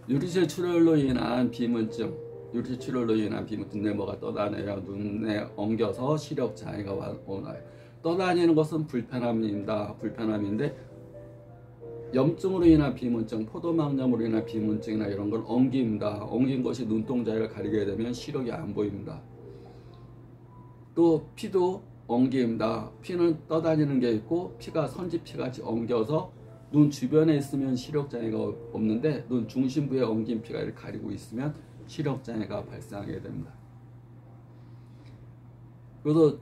유리체 출혈로 인한 비문증, 유리체 출혈로 인한 비문증, 네모가 떠다녀요. 눈에 엉겨서 시력 장애가 오나요. 떠다니는 것은 불편함입니다. 불편함인데 염증으로 인한 비문증, 포도막염으로 인한 비문증이나 이런 건 엉깁니다. 엉긴 것이 눈동자를 가리게 되면 시력이 안 보입니다. 또 피도 엉깁니다. 피는 떠다니는 게 있고 피가 선지피같이 엉겨서 눈 주변에 있으면 시력장애가 없는데 눈 중심부에 엉긴 피가 이렇게 가리고 있으면 시력장애가 발생하게 됩니다. 그래서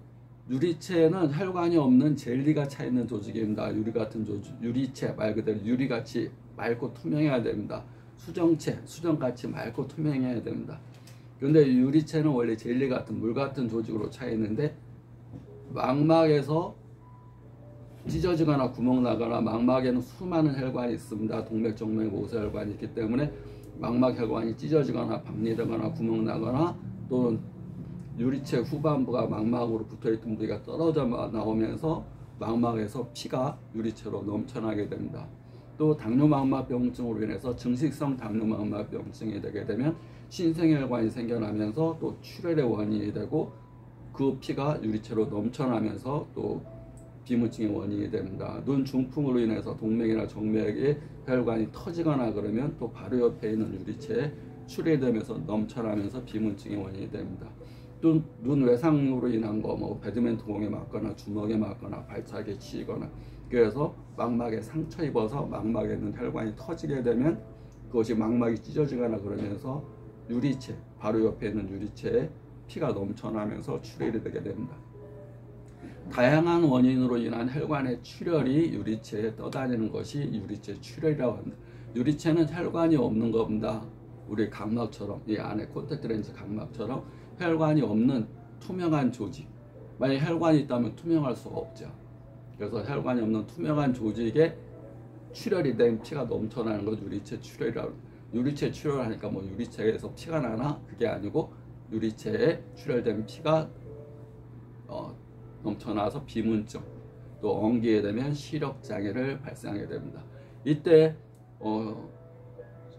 유리체는 혈관이 없는 젤리가 차 있는 조직입니다. 유리 같은 조직, 유리체 말 그대로 유리같이 맑고 투명해야 됩니다. 수정체, 수정같이 맑고 투명해야 됩니다. 그런데 유리체는 원래 젤리 같은 물 같은 조직으로 차 있는데 망막에서 찢어지거나 구멍 나거나 망막에는 수많은 혈관이 있습니다. 동맥, 정맥, 모세혈관이 있기 때문에 망막 혈관이 찢어지거나 박리되거나 구멍 나거나 또는 유리체 후반부가 망막으로 붙어있던 부위가 떨어져 나오면서 망막에서 피가 유리체로 넘쳐나게 됩니다. 또 당뇨망막병증으로 인해서 증식성 당뇨망막병증이 되게 되면 신생혈관이 생겨나면서 또 출혈의 원인이 되고 그 피가 유리체로 넘쳐나면서 또 비문증의 원인이 됩니다. 눈 중풍으로 인해서 동맥이나 정맥의 혈관이 터지거나 그러면 또 바로 옆에 있는 유리체에 출혈되면서 넘쳐나면서 비문증의 원인이 됩니다. 또 눈 외상으로 인한 거, 뭐 배드민턴 공에 맞거나 주먹에 맞거나 발차기에 치이거나 그래서 망막에 상처 입어서 망막에 있는 혈관이 터지게 되면 그것이 망막이 찢어지거나 그러면서 유리체, 바로 옆에 있는 유리체에 피가 넘쳐나면서 출혈이 되게 됩니다. 다양한 원인으로 인한 혈관의 출혈이 유리체에 떠다니는 것이 유리체 출혈이라고 합니다. 유리체는 혈관이 없는 겁니다. 우리 각막처럼, 이 안에 콘택트 렌즈 각막처럼 혈관이 없는 투명한 조직. 만약 혈관이 있다면 투명할 수가 없죠. 그래서 혈관이 없는 투명한 조직에 출혈이 된 피가 넘쳐나는 것 유리체 출혈이라고 합니다. 유리체 출혈하니까 뭐 유리체에서 피가 나나? 그게 아니고 유리체에 출혈된 피가 넘쳐나서 비문증, 또 엉기게 되면 시력장애를 발생하게 됩니다. 이때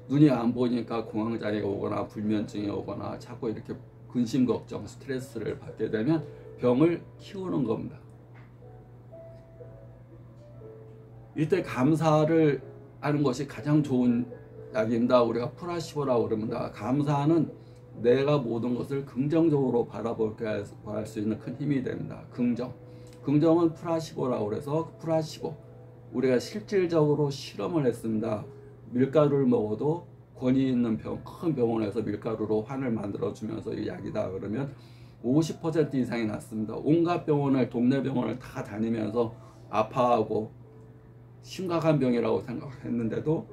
눈이 안 보이니까 공황장애가 오거나 불면증이 오거나 자꾸 이렇게 근심 걱정, 스트레스를 받게 되면 병을 키우는 겁니다. 이때 감사를 하는 것이 가장 좋은 약입니다. 우리가 플라시보라고 그럽니다. 감사는 내가 모든 것을 긍정적으로 바라보게 할 수 있는 큰 힘이 됩니다. 긍정은 플라시보라고 그래서 플라시보, 우리가 실질적으로 실험을 했습니다. 밀가루를 먹어도 권위 있는 큰 병원에서 밀가루로 환을 만들어주면서 이 약이다 그러면 50% 이상이 낫습니다. 온갖 병원을, 동네 병원을 다 다니면서 아파하고 심각한 병이라고 생각했는데도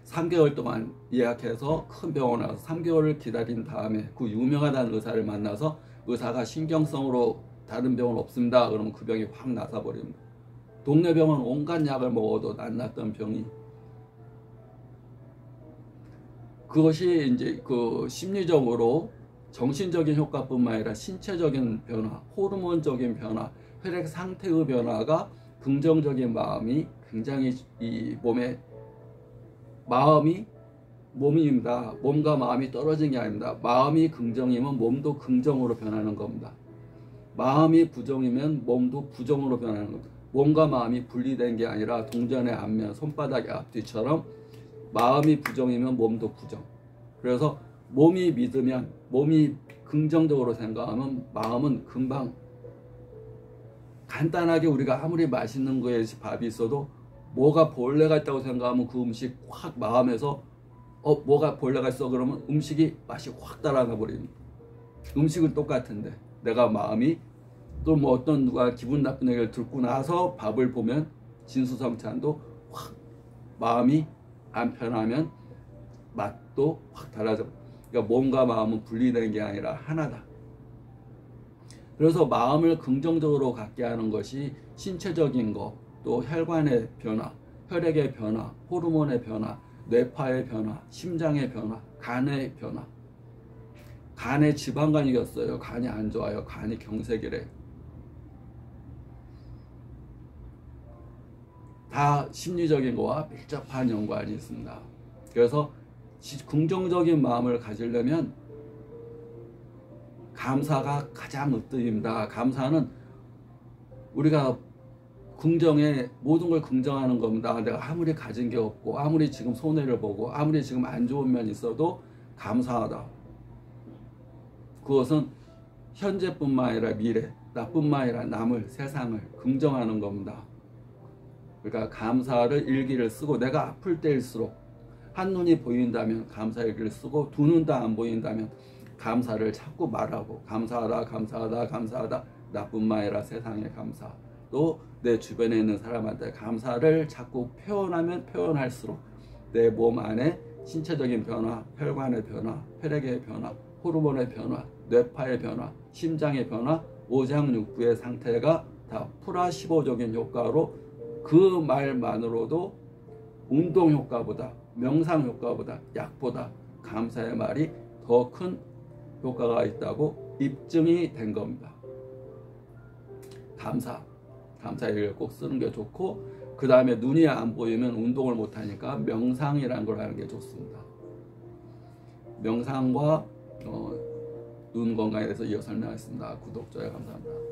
3개월 동안 예약해서 큰 병원에 와서 3개월을 기다린 다음에 그 유명하다는 의사를 만나서 의사가 신경성으로 다른 병은 없습니다. 그러면 그 병이 확 나서버립니다. 동네 병원 온갖 약을 먹어도 안 낫던 병이, 그것이 이제 그 심리적으로 정신적인 효과뿐만 아니라 신체적인 변화, 호르몬적인 변화, 혈액 상태의 변화가 긍정적인 마음이 굉장히 이 몸입니다. 몸과 마음이 떨어진 게 아닙니다. 마음이 긍정이면 몸도 긍정으로 변하는 겁니다. 마음이 부정이면 몸도 부정으로 변하는 겁니다. 몸과 마음이 분리된 게 아니라 동전의 앞면, 손바닥의 앞뒤처럼 마음이 부정이면 몸도 부정. 그래서 몸이 믿으면, 몸이 긍정적으로 생각하면 마음은 금방, 간단하게 우리가 아무리 맛있는 거에 밥이 있어도 뭐가 벌레가 있다고 생각하면 그 음식 확 마음에서 뭐가 벌레가 있어 그러면 음식이 맛이 확 달아나 버립니다. 음식은 똑같은데 내가 마음이 또 뭐 어떤 누가 기분 나쁜 얘기를 듣고 나서 밥을 보면 진수성찬도 확 마음이 안 편하면 맛도 확 달라져. 그러니까 몸과 마음은 분리된 게 아니라 하나다. 그래서 마음을 긍정적으로 갖게 하는 것이 신체적인 것, 또 혈관의 변화, 혈액의 변화, 호르몬의 변화, 뇌파의 변화, 심장의 변화, 간의 변화. 간에 지방간이 겼어요. 간이 안 좋아요. 간이 경색이래. 다 심리적인 거와 밀접한 연관이 있습니다. 그래서 긍정적인 마음을 가지려면 감사가 가장 으뜸입니다. 감사는 우리가 긍정에 모든 걸 긍정하는 겁니다. 내가 아무리 가진 게 없고 아무리 지금 손해를 보고 아무리 지금 안 좋은 면이 있어도 감사하다. 그것은 현재뿐만 아니라 미래, 나뿐만 아니라 남을, 세상을 긍정하는 겁니다. 그러니까 감사를 일기를 쓰고 내가 아플 때일수록 한눈이 보인다면 감사 일기를 쓰고 두 눈 다 안 보인다면 감사를 자꾸 말하고 감사하다 감사하다 감사하다 나뿐만 아니라 세상에 감사 또 내 주변에 있는 사람한테 감사를 자꾸 표현하면 표현할수록 내 몸 안에 신체적인 변화, 혈관의 변화, 혈액의 변화, 호르몬의 변화, 뇌파의 변화, 심장의 변화, 오장육부의 상태가 다 플라시보적인 효과로 그 말만으로도 운동 효과보다 명상 효과보다 약보다 감사의 말이 더 큰 효과가 있다고 입증이 된 겁니다. 감사일기를 꼭 쓰는 게 좋고 그 다음에 눈이 안 보이면 운동을 못하니까 명상이라는 걸 하는 게 좋습니다. 명상과 눈 건강에 대해서 이어 설명하겠습니다. 구독, 좋아요 감사합니다.